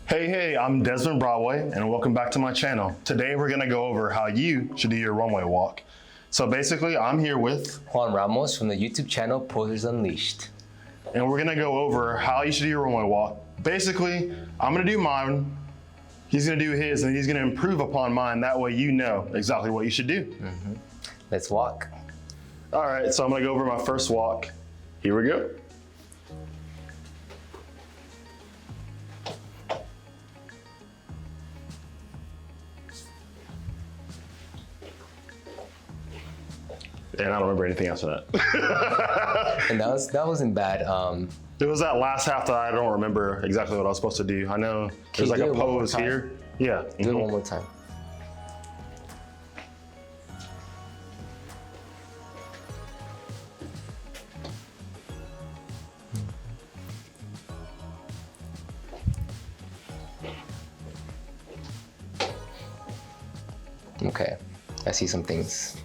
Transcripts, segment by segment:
Hey, I'm Desmond Broadway, and welcome back to my channel. Today we're gonna go over how you should do your runway walk. So basically, I'm here with Juan Ramos from the YouTube channel Posers Unleashed. and we're gonna go over how you should do your runway walk. Basically, I'm gonna do mine, he's gonna do his, and he's gonna improve upon mine. That way you know exactly what you should do. Let's walk. All right, so I'm gonna go over my first walk. Here we go. And I don't remember anything after that. And that wasn't bad. It was that last half that I don't remember exactly what I was supposed to do. I know there's like a pose here. Yeah. Do it one more time. Okay, I see some things.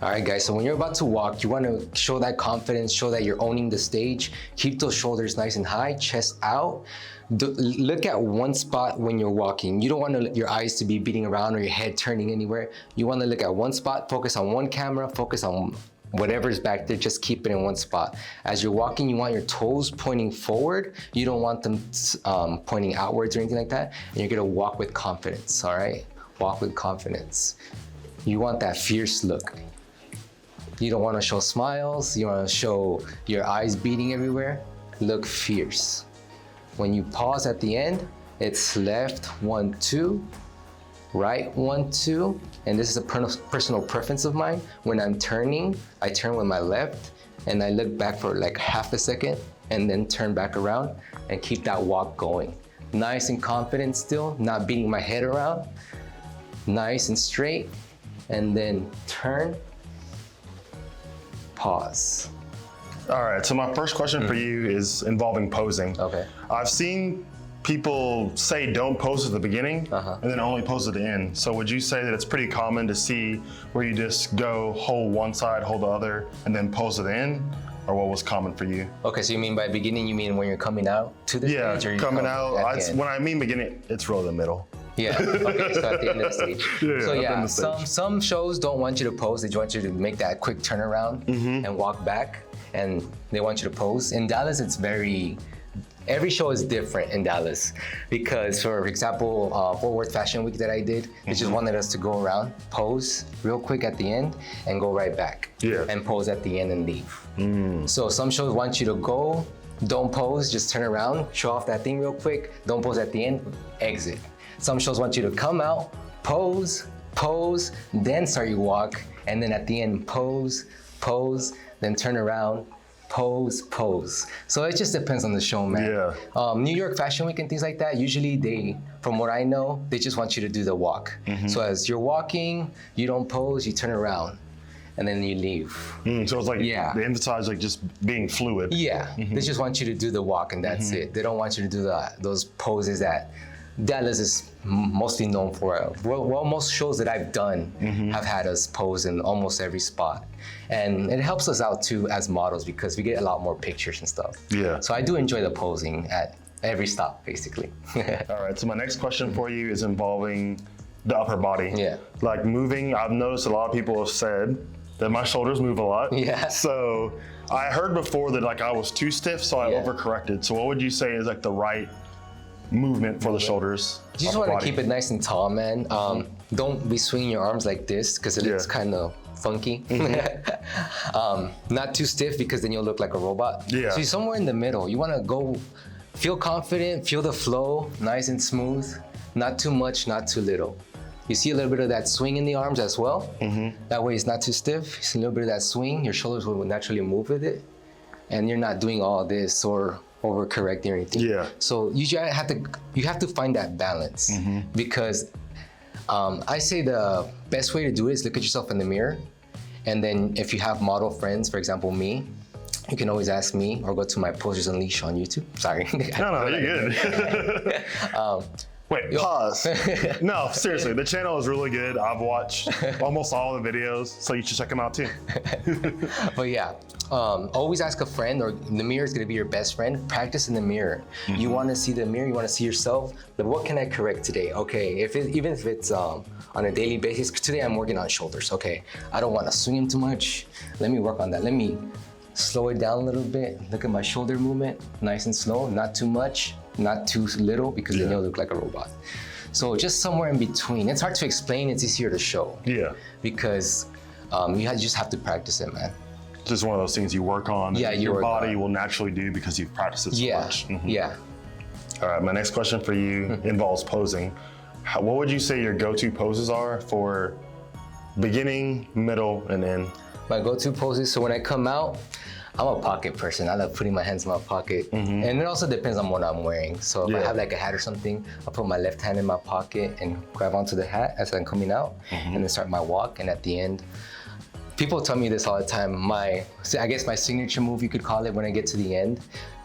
All right, guys, so when you're about to walk, you want to show that confidence, show that you're owning the stage. Keep those shoulders nice and high, chest out. Look at one spot when you're walking. You don't want your eyes to be beating around or your head turning anywhere. You want to look at one spot, focus on one camera, focus on whatever's back there, just keep it in one spot. As you're walking, you want your toes pointing forward. You don't want them pointing outwards or anything like that. And you're gonna walk with confidence, all right? Walk with confidence. You want that fierce look. You don't want to show smiles. You want to show your eyes beating everywhere. Look fierce. When you pause at the end, it's left 1, 2, right 1, 2. And this is a personal preference of mine. When I'm turning, I turn with my left and I look back for like half a second and then turn back around and keep that walk going. Nice and confident still, not beating my head around. Nice and straight, and then turn, pause. All right, so my first question for you is involving posing. Okay. I've seen people say don't pose at the beginning and then only pose at the end. So would you say that it's pretty common to see where you just go hold one side, hold the other, and then pose at the end? Or what was common for you? Okay, so you mean by beginning, you mean when you're coming out to the stage? Or coming out. When I mean beginning, it's really the middle. Yeah, okay, so at the end of the stage. Some shows don't want you to pose, they want you to make that quick turnaround and walk back, and they want you to pose. In Dallas, it's every show is different in Dallas, because for example, Fort Worth Fashion Week that I did, they just wanted us to go around, pose real quick at the end, and go right back. And pose at the end and leave. So some shows want you to go, don't pose, just turn around, show off that thing real quick, don't pose at the end, exit. Some shows want you to come out, pose, then start your walk, and then at the end, pose, then turn around, pose. So it just depends on the show, man. New York Fashion Week and things like that, usually from what I know, they just want you to do the walk. So as you're walking, you don't pose, you turn around, and then you leave. So it's like, they emphasize like just being fluid. They just want you to do the walk and that's it. They don't want you to do those poses that Dallas is mostly known for. Well, most shows that I've done have had us pose in almost every spot. And it helps us out too as models because we get a lot more pictures and stuff. So I do enjoy the posing at every stop, basically. All right, so my next question for you is involving the upper body. Like moving, I've noticed a lot of people have said that my shoulders move a lot. So I heard before that like I was too stiff, so I overcorrected. So what would you say is like the right movement for the shoulders? You just want to keep it nice and tall, man. Don't be swinging your arms like this because it looks kind of funky. Not too stiff because then you'll look like a robot. So you're somewhere in the middle. You want to go, feel confident, feel the flow, nice and smooth. Not too much, not too little. You see a little bit of that swing in the arms as well. That way it's not too stiff. You see a little bit of that swing. Your shoulders will naturally move with it. And you're not doing all this or overcorrecting or anything. So you have to find that balance because I say the best way to do it is look at yourself in the mirror, and then if you have model friends, for example me, you can always ask me or go to my Posers Unleashed on YouTube. Sorry. No, you're good. Wait, pause. No, seriously, the channel is really good. I've watched almost all the videos, so you should check them out too. But yeah, always ask a friend, or the mirror is gonna be your best friend. Practice in the mirror. You wanna see the mirror, you wanna see yourself. But what can I correct today? Okay, even if it's on a daily basis, today I'm working on shoulders. Okay, I don't wanna swing them too much. Let me work on that. Let me slow it down a little bit. Look at my shoulder movement, nice and slow, not too much, not too little, because then you'll look like a robot. So just somewhere in between. It's hard to explain, it's easier to show. Yeah. Because you just have to practice it, man. Just one of those things you work on. Yeah, your body will naturally do because you've practiced it so much. Yeah. All right, my next question for you involves posing. What would you say your go-to poses are for beginning, middle, and end? My go-to poses, so when I come out, I'm a pocket person. I love putting my hands in my pocket. And it also depends on what I'm wearing. So if I have like a hat or something, I'll put my left hand in my pocket and grab onto the hat as I'm coming out, and then start my walk. And at the end, people tell me this all the time. I guess my signature move, you could call it, when I get to the end,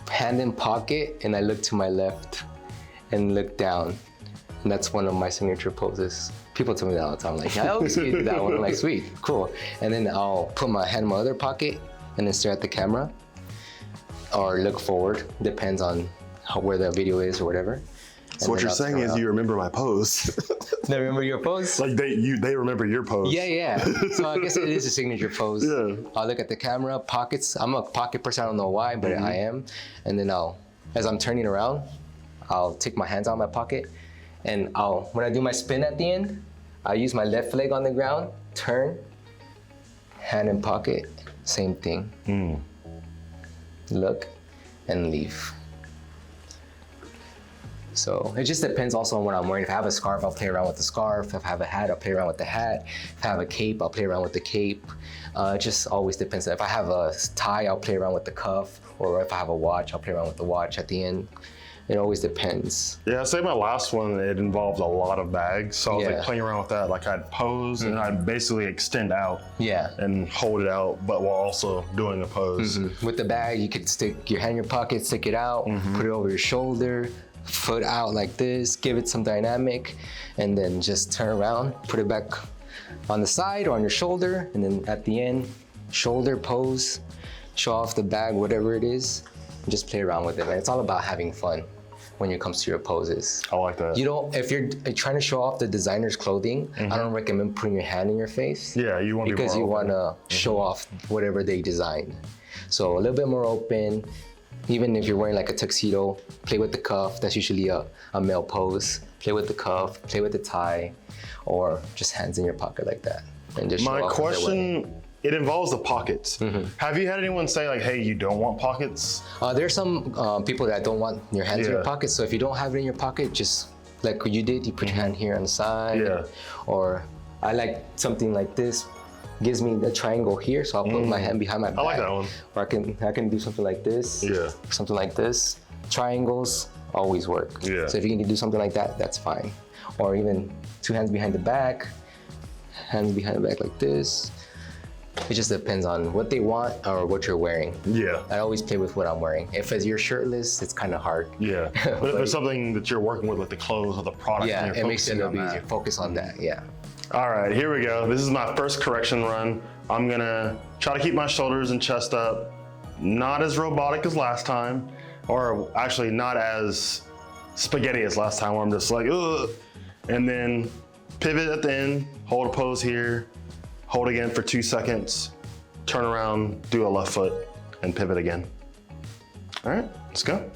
hand in pocket, and I look to my left and look down. And that's one of my signature poses. People tell me that all the time. Like, I always do that one. I'm like, sweet, cool. And then I'll put my hand in my other pocket and then stare at the camera or look forward. Depends on where the video is or whatever. So what you're saying is you remember my pose. They remember your pose? Like they remember your pose. Yeah. So I guess it is a signature pose. Yeah. I'll look at the camera, pockets. I'm a pocket person, I don't know why, but I am. And then as I'm turning around, I'll take my hands out of my pocket, and when I do my spin at the end, I'll use my left leg on the ground, turn, hand in pocket, same thing. Look and leave. So it just depends also on what I'm wearing. If I have a scarf, I'll play around with the scarf. If I have a hat, I'll play around with the hat. If I have a cape, I'll play around with the cape. It just always depends. If I have a tie, I'll play around with the cuff. Or if I have a watch, I'll play around with the watch at the end. It always depends. Yeah, I'd say my last one, it involved a lot of bags. So I was like playing around with that. Like I'd pose and I'd basically extend out and hold it out, but while also doing a pose. With the bag, you could stick your hand in your pocket, stick it out, put it over your shoulder, foot out like this, give it some dynamic, and then just turn around, put it back on the side or on your shoulder, and then at the end, shoulder pose, show off the bag, whatever it is, and just play around with it. And it's all about having fun when it comes to your poses. I like that. If you're trying to show off the designer's clothing, I don't recommend putting your hand in your face. Yeah, you want to because you want to show off whatever they designed. So a little bit more open. Even if you're wearing like a tuxedo, play with the cuff. That's usually a male pose. Play with the cuff, play with the tie, or just hands in your pocket like that. And just My question, it involves the pockets. Have you had anyone say like, hey, you don't want pockets? There's some people that don't want your hands in your pocket. So if you don't have it in your pocket, just like what you did, you put your hand here on the side. Or I like something like this. Gives me the triangle here, so I'll put my hand behind my back. I like that one. Or I can do something like this. Something like this. Triangles always work. So if you can do something like that, that's fine. Or even two hands behind the back, hands behind the back like this. It just depends on what they want or what you're wearing. I always play with what I'm wearing. If you're shirtless, it's kind of hard. But if there's something that you're working with, like the clothes or the product, and you're it makes it a little easier. Focus on that. All right, here we go. This is my first correction run. I'm gonna try to keep my shoulders and chest up, not as robotic as last time, or actually not as spaghetti as last time where I'm just like, ugh. And then pivot at the end, hold a pose here, hold again for 2 seconds, turn around, do a left foot, and pivot again. All right, let's go.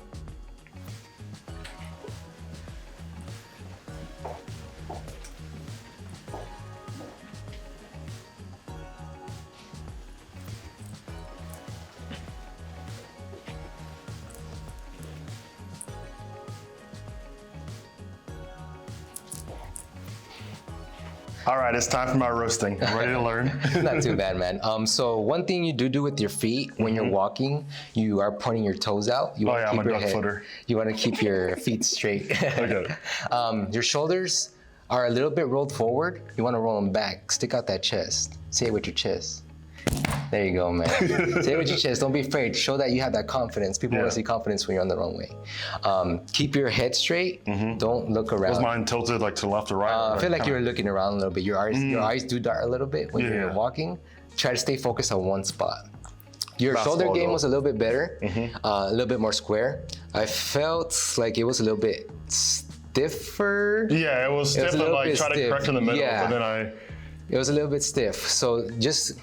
All right, it's time for my roasting. I'm ready to learn. Not too bad, man. So one thing you do with your feet when you're walking, you are pointing your toes out. You I'm a duck footer. You want to keep your feet straight. Your shoulders are a little bit rolled forward. You want to roll them back. Stick out that chest. Say it with your chest. There you go, man. Say it with your chest. Don't be afraid. Show that you have that confidence. People want to see confidence when you're on the runway. Keep your head straight. Don't look around. Was mine tilted like to the left or right? I feel like you were looking around a little bit. Your eyes do dart a little bit when you're walking. Try to stay focused on one spot. Your shoulder game goal. was a little bit better, a little bit more square. I felt like it was a little bit stiffer. Yeah, it was stiff. I like try to correct in the middle, yeah. but then It was a little bit stiff. So just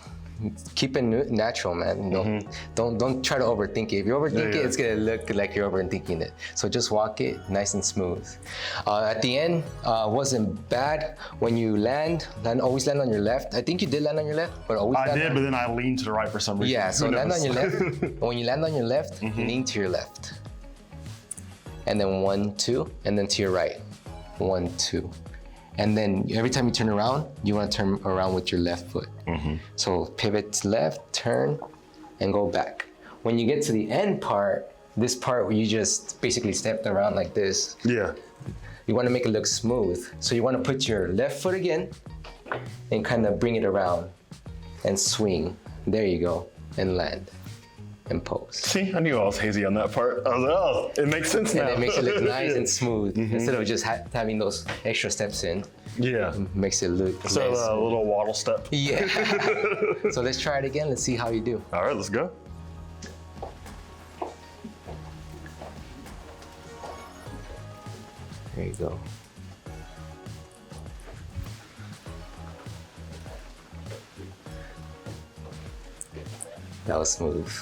keep it natural, man. Don't try to overthink it. If you overthink it, it's gonna look like you're overthinking it. So just walk it nice and smooth. At the end, wasn't bad. When you land, always land on your left. I think you did land on your left, but always I did, but then I leaned to the right for some reason. Yeah, so land on your left. When you land on your left, lean to your left. And then 1, 2, and then to your right. 1, 2. And then every time you turn around, you want to turn around with your left foot. So pivot to left, turn, and go back. When you get to the end part, this part where you just basically stepped around like this. Yeah. You want to make it look smooth. So you want to put your left foot again and kind of bring it around and swing. There you go, and land and pose. See, I knew I was hazy on that part. I was like, oh, it makes sense now. And it makes it look nice and smooth instead of just having those extra steps in. Yeah. Makes it look So nice. a little waddle step. Yeah. So let's try it again. Let's see how you do. All right, let's go. There you go. That was smooth.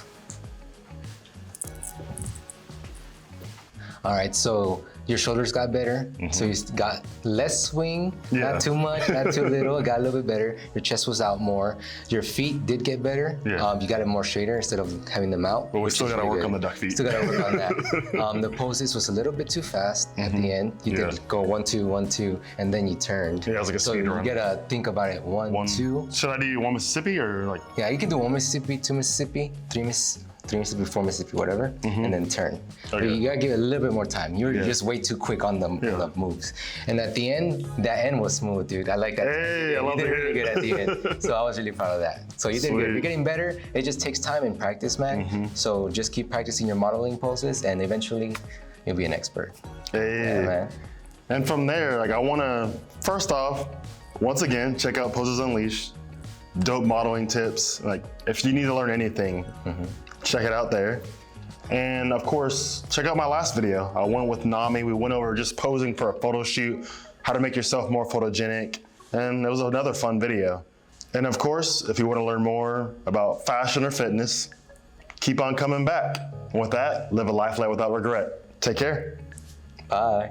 All right, so your shoulders got better. So you got less swing, not too much, not too little. It got a little bit better. Your chest was out more. Your feet did get better. You got it more straighter instead of having them out. But we still got to work on the duck feet. Still got to work on that. The poses was a little bit too fast at the end. You did go 1, 2, 1, 2, and then you turned. Yeah, it was like a so speed run. You gotta think about it. 1, 2. Should I do 1 Mississippi or like? Yeah, you can do 1 Mississippi, 2 Mississippi, 3 Mississippi, 4 Mississippi, whatever, and then turn. But you gotta give it a little bit more time. You're just way too quick on the moves. And at the end, that end was smooth, dude. I like that. Hey, I love you did it. really good at the end. So I was really proud of that. So you did good. You're getting better. It just takes time and practice, man. So just keep practicing your modeling poses, and eventually you'll be an expert. Hey. Yeah, man. And from there, like I wanna, first off, once again, check out Poses Unleashed. Dope modeling tips. Like if you need to learn anything, check it out there. And of course, check out my last video. I went with Nami. We went over just posing for a photo shoot, how to make yourself more photogenic. And it was another fun video. And of course, if you want to learn more about fashion or fitness, keep on coming back. And with that, live a life without regret. Take care. Bye.